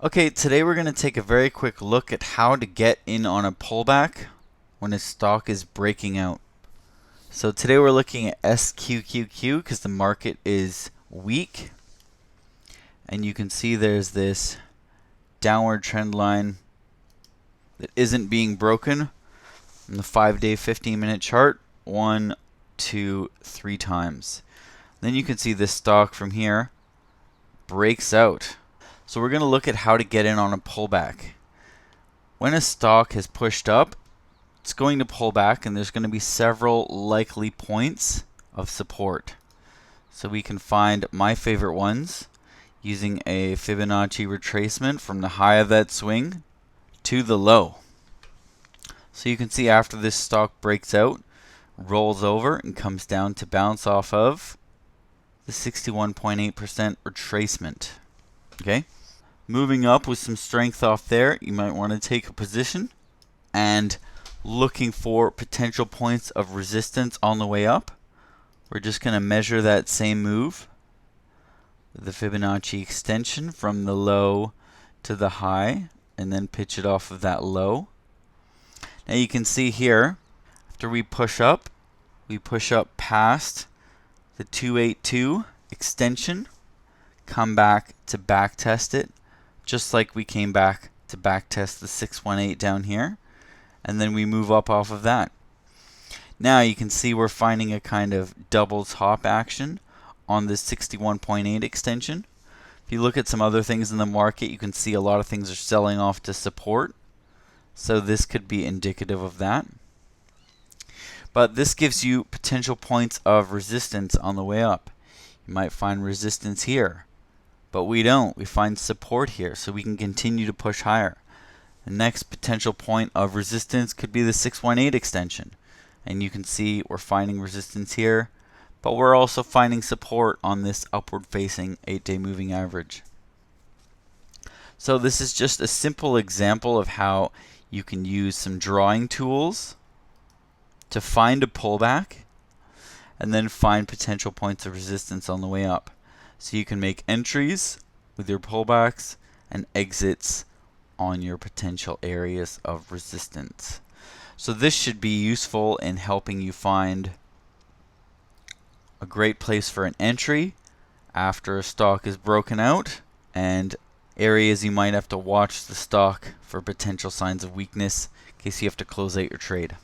Okay, today we're going to take a very quick look at how to get in on a pullback when a stock is breaking out. So today we're looking at SQQQ because the market is weak. And you can see there's this downward trend line that isn't being broken in the 5-day, 15-minute chart 1, 2, 3 times. Then you can see this stock from here breaks out. So we're going to look at how to get in on a pullback. When a stock has pushed up, it's going to pull back, and there's going to be several likely points of support. So we can find my favorite ones using a Fibonacci retracement from the high of that swing to the low. So you can see after this stock breaks out, rolls over, and comes down to bounce off of the 61.8% retracement. Okay? Moving up with some strength off there, you might want to take a position and looking for potential points of resistance on the way up. We're just going to measure that same move with the Fibonacci extension from the low to the high and then pitch it off of that low. Now you can see here, after we push up past the 282 extension, come back to back test it, just like we came back to back test the 618 down here, and then we move up off of that. Now you can see we're finding a kind of double top action on this 61.8 extension. If you look at some other things in the market, you can see a lot of things are selling off to support. So this could be indicative of that. But this gives you potential points of resistance on the way up. You might find resistance here, but we don't. We find support here, so we can continue to push higher. The next potential point of resistance could be the 618 extension. And you can see we're finding resistance here, but we're also finding support on this upward facing 8-day moving average. So this is just a simple example of how you can use some drawing tools to find a pullback and then find potential points of resistance on the way up. So you can make entries with your pullbacks and exits on your potential areas of resistance. So this should be useful in helping you find a great place for an entry after a stock is broken out, and areas you might have to watch the stock for potential signs of weakness in case you have to close out your trade.